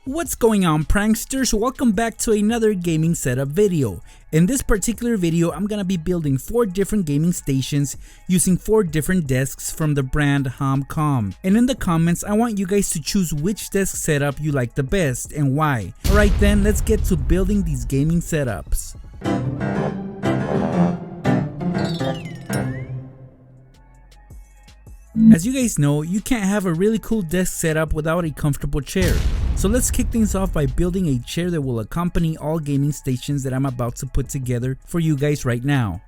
What's going on, pranksters? Welcome back to another gaming setup video. In this particular video, I'm gonna be building 4 different gaming stations using 4 different desks from the brand HomCom. And in the comments, I want you guys to choose which desk setup you like the best and why. Alright then, let's get to building these gaming setups. As you guys know, you can't have a really cool desk setup without a comfortable chair. So let's kick things off by building a chair that will accompany all gaming stations that I'm about to put together for you guys right now.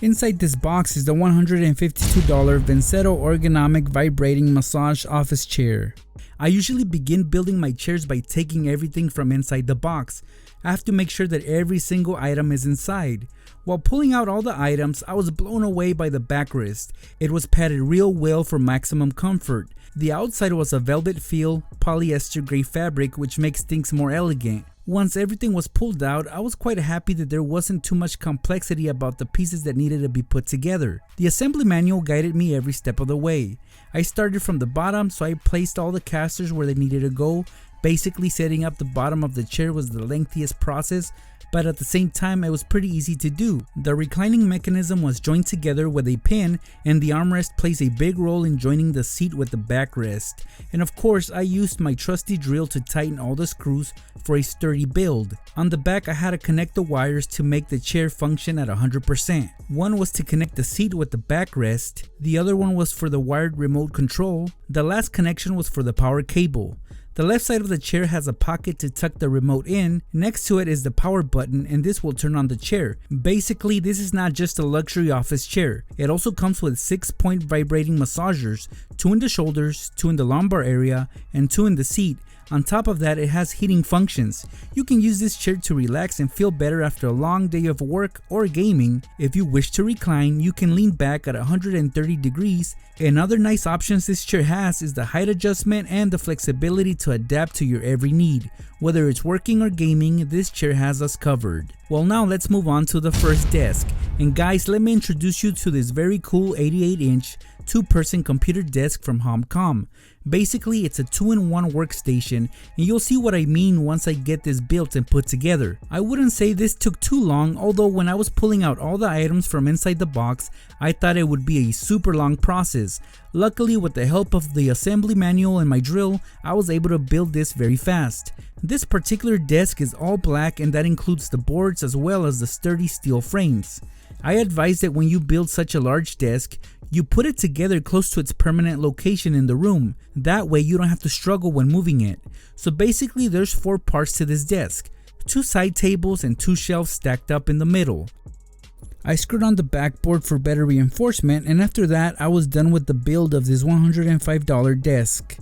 Inside this box is the $152 Venseto ergonomic vibrating massage office chair. I usually begin building my chairs by taking everything from inside the box. I have to make sure that every single item is inside. While pulling out all the items, I was blown away by the backrest. It was padded real well for maximum comfort. The outside was a velvet feel, polyester gray fabric, which makes things more elegant. Once everything was pulled out, I was quite happy that there wasn't too much complexity about the pieces that needed to be put together. The assembly manual guided me every step of the way. I started from the bottom, so I placed all the casters where they needed to go. Basically, setting up the bottom of the chair was the lengthiest process, but at the same time it was pretty easy to do. The reclining mechanism was joined together with a pin, and the armrest plays a big role in joining the seat with the backrest. And of course, I used my trusty drill to tighten all the screws for a sturdy build. On the back, I had to connect the wires to make the chair function at 100%. One was to connect the seat with the backrest, the other one was for the wired remote control, the last connection was for the power cable. The left side of the chair has a pocket to tuck the remote in. Next to it is the power button, and this will turn on the chair. Basically, this is not just a luxury office chair. It also comes with 6-point vibrating massagers, 2 in the shoulders, 2 in the lumbar area, and 2 in the seat. On top of that, it has heating functions. You can use this chair to relax and feel better after a long day of work or gaming. If you wish to recline, you can lean back at 130 degrees. And other nice options this chair has is the height adjustment and the flexibility to adapt to your every need. Whether it's working or gaming, this chair has us covered. Well, now let's move on to the first desk. And guys, let me introduce you to this very cool 88-inch 2-person computer desk from HomCom. Basically, it's a 2-in-1 workstation, and you'll see what I mean once I get this built and put together. I wouldn't say this took too long, although when I was pulling out all the items from inside the box, I thought it would be a super long process. Luckily, with the help of the assembly manual and my drill, I was able to build this very fast. This particular desk is all black, and that includes the boards as well as the sturdy steel frames. I advise that when you build such a large desk, you put it together close to its permanent location in the room. That way you don't have to struggle when moving it. So basically there's 4 parts to this desk. 2 side tables and 2 shelves stacked up in the middle. I screwed on the backboard for better reinforcement, and after that I was done with the build of this $105 desk.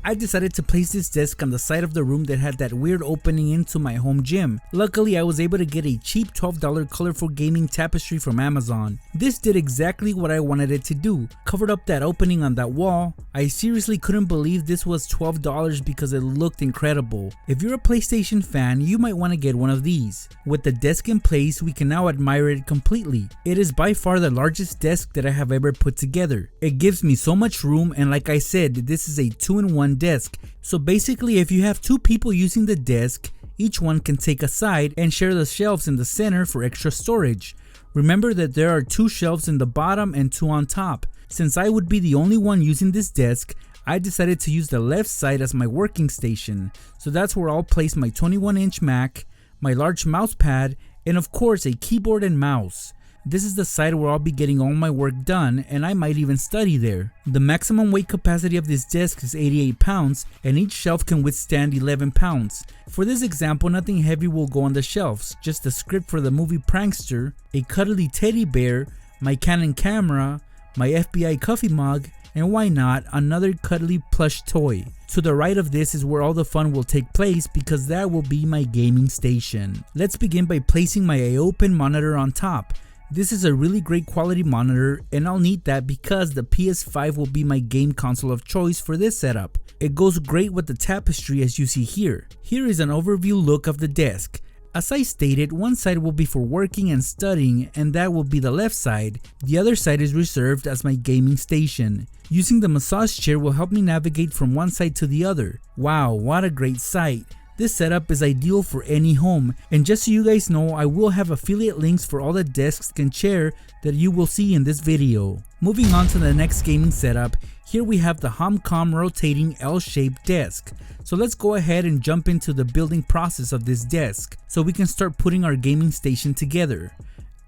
I decided to place this desk on the side of the room that had that weird opening into my home gym. Luckily, I was able to get a cheap $12 colorful gaming tapestry from Amazon. This did exactly what I wanted it to do. Covered up that opening on that wall. I seriously couldn't believe this was $12 because it looked incredible. If you're a PlayStation fan, you might want to get one of these. With the desk in place, we can now admire it completely. It is by far the largest desk that I have ever put together. It gives me so much room, and like I said, this is a 2-in-1 desk. So basically, if you have 2 people using the desk, each one can take a side and share the shelves in the center for extra storage. Remember that there are 2 shelves in the bottom and 2 on top. Since I would be the only one using this desk, I decided to use the left side as my working station. So that's where I'll place my 21-inch Mac, my large mouse pad, and of course a keyboard and mouse. This is the side where I'll be getting all my work done, and I might even study there. The maximum weight capacity of this desk is 88 pounds, and each shelf can withstand 11 pounds. For this example, nothing heavy will go on the shelves, just a script for the movie Prankster, a cuddly teddy bear, my Canon camera, my FBI coffee mug, and why not, another cuddly plush toy. To the right of this is where all the fun will take place because that will be my gaming station. Let's begin by placing my AOPen monitor on top. This is a really great quality monitor, and I'll need that because the PS5 will be my game console of choice for this setup. It goes great with the tapestry as you see here. Here is an overview look of the desk. As I stated, one side will be for working and studying, and that will be the left side. The other side is reserved as my gaming station. Using the massage chair will help me navigate from one side to the other. Wow, what a great sight. This setup is ideal for any home, and just so you guys know, I will have affiliate links for all the desks and chair that you will see in this video. Moving on to the next gaming setup, here we have the HomCom rotating L-shaped desk. So let's go ahead and jump into the building process of this desk so we can start putting our gaming station together.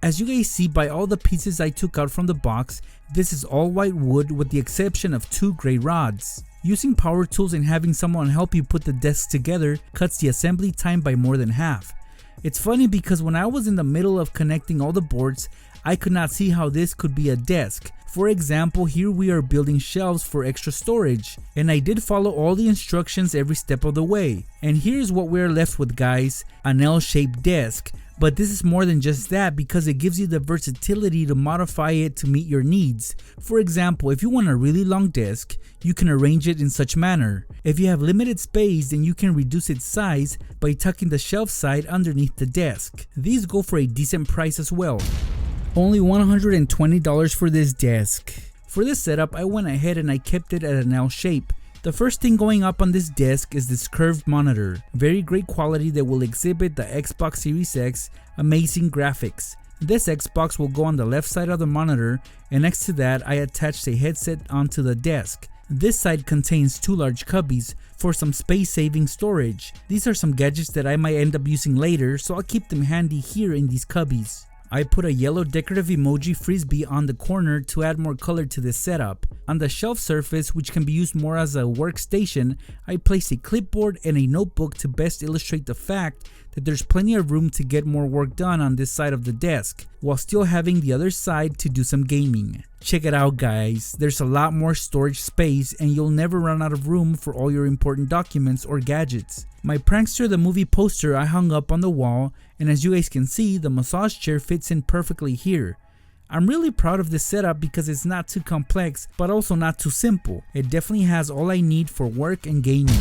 As you guys see by all the pieces I took out from the box, this is all white wood with the exception of 2 gray rods. Using power tools and having someone help you put the desk together cuts the assembly time by more than half. It's funny because when I was in the middle of connecting all the boards, I could not see how this could be a desk. For example, here we are building shelves for extra storage, and I did follow all the instructions every step of the way. And here's what we're left with, guys, an L-shaped desk. But this is more than just that because it gives you the versatility to modify it to meet your needs. For example, if you want a really long desk, you can arrange it in such manner. If you have limited space, then you can reduce its size by tucking the shelf side underneath the desk. These go for a decent price as well. Only $120 for this desk. For this setup, I went ahead and I kept it at an L shape. The first thing going up on this desk is this curved monitor. Very great quality that will exhibit the Xbox Series X amazing graphics. This Xbox will go on the left side of the monitor, and next to that I attached a headset onto the desk. This side contains 2 large cubbies for some space-saving storage. These are some gadgets that I might end up using later, so I'll keep them handy here in these cubbies. I put a yellow decorative emoji frisbee on the corner to add more color to this setup. On the shelf surface, which can be used more as a workstation, I placed a clipboard and a notebook to best illustrate the fact that there's plenty of room to get more work done on this side of the desk, while still having the other side to do some gaming. Check it out, guys, there's a lot more storage space and you'll never run out of room for all your important documents or gadgets. My Prankster the movie poster I hung up on the wall, and as you guys can see, the massage chair fits in perfectly here. I'm really proud of this setup because it's not too complex but also not too simple. It definitely has all I need for work and gaming.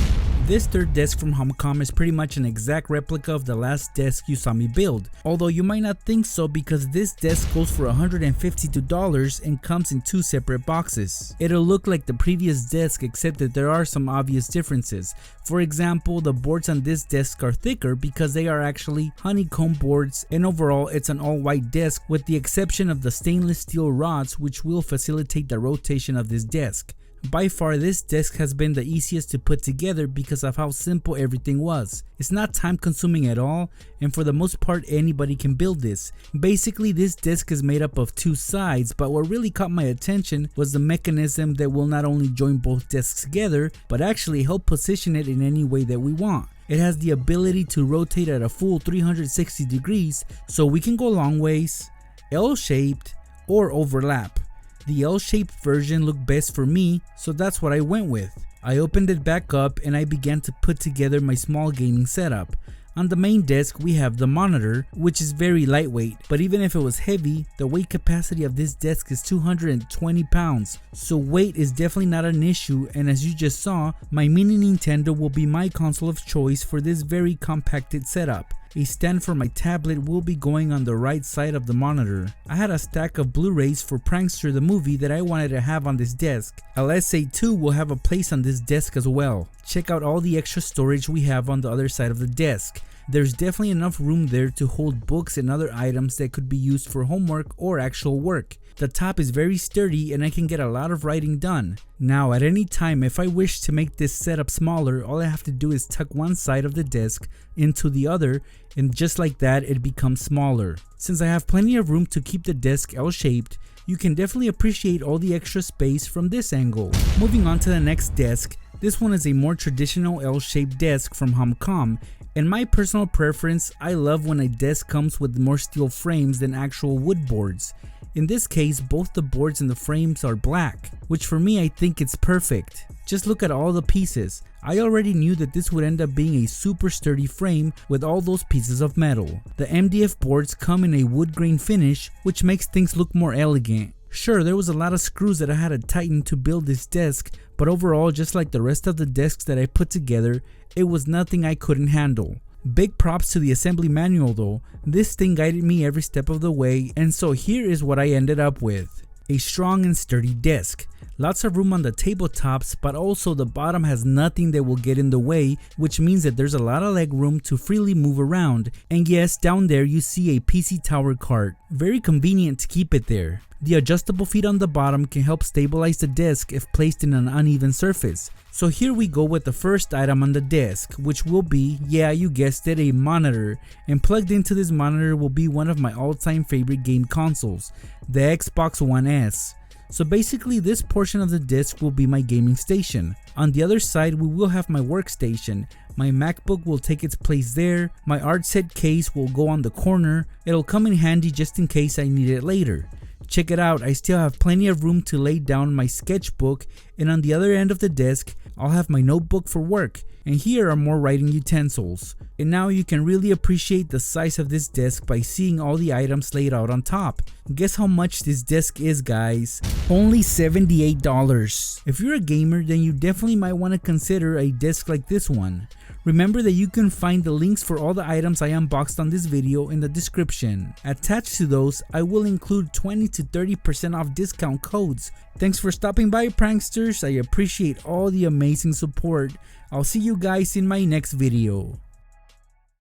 This third desk from HomCom is pretty much an exact replica of the last desk you saw me build, although you might not think so because this desk goes for $152 and comes in 2 separate boxes. It'll look like the previous desk except that there are some obvious differences. For example, the boards on this desk are thicker because they are actually honeycomb boards, and overall it's an all white desk with the exception of the stainless steel rods which will facilitate the rotation of this desk. By far, this desk has been the easiest to put together because of how simple everything was. It's not time consuming at all, and for the most part anybody can build this. Basically, this desk is made up of 2 sides, but what really caught my attention was the mechanism that will not only join both desks together, but actually help position it in any way that we want. It has the ability to rotate at a full 360 degrees, so we can go long ways, L-shaped, or overlap. The L-shaped version looked best for me, so that's what I went with. I opened it back up and I began to put together my small gaming setup. On the main desk we have the monitor, which is very lightweight, but even if it was heavy, the weight capacity of this desk is 220 pounds, so weight is definitely not an issue, and as you just saw, my mini Nintendo will be my console of choice for this very compacted setup. A stand for my tablet will be going on the right side of the monitor. I had a stack of Blu-rays for Prankster the movie that I wanted to have on this desk. LSA2 will have a place on this desk as well. Check out all the extra storage we have on the other side of the desk. There's definitely enough room there to hold books and other items that could be used for homework or actual work. The top is very sturdy and I can get a lot of writing done. Now at any time, if I wish to make this setup smaller, all I have to do is tuck one side of the desk into the other, and just like that it becomes smaller. Since I have plenty of room to keep the desk L-shaped, you can definitely appreciate all the extra space from this angle. Moving on to the next desk, this one is a more traditional L-shaped desk from HomCom. In my personal preference, I love when a desk comes with more steel frames than actual wood boards. In this case, both the boards and the frames are black, which for me I think it's perfect. Just look at all the pieces. I already knew that this would end up being a super sturdy frame with all those pieces of metal. The MDF boards come in a wood grain finish, which makes things look more elegant. Sure, there was a lot of screws that I had to tighten to build this desk, but overall, just like the rest of the desks that I put together, it was nothing I couldn't handle. Big props to the assembly manual though, this thing guided me every step of the way, and so here is what I ended up with. A strong and sturdy desk. Lots of room on the tabletops, but also the bottom has nothing that will get in the way, which means that there's a lot of leg room to freely move around. And yes, down there you see a PC tower cart. Very convenient to keep it there. The adjustable feet on the bottom can help stabilize the desk if placed in an uneven surface. So here we go with the first item on the desk, which will be, yeah, you guessed it, a monitor. And plugged into this monitor will be one of my all-time favorite game consoles, the Xbox One S. So basically this portion of the disc will be my gaming station. On the other side we will have my workstation. My MacBook will take its place there. My art set case will go on the corner. It'll come in handy just in case I need it later. Check it out, I still have plenty of room to lay down my sketchbook, and on the other end of the desk I'll have my notebook for work, and here are more writing utensils. And now you can really appreciate the size of this desk by seeing all the items laid out on top. Guess how much this desk is, guys? Only $78. If you're a gamer, then you definitely might want to consider a desk like this one. Remember that you can find the links for all the items I unboxed on this video in the description. Attached to those, I will include 20 to 30% off discount codes. Thanks for stopping by, pranksters. I appreciate all the amazing support. I'll see you guys in my next video.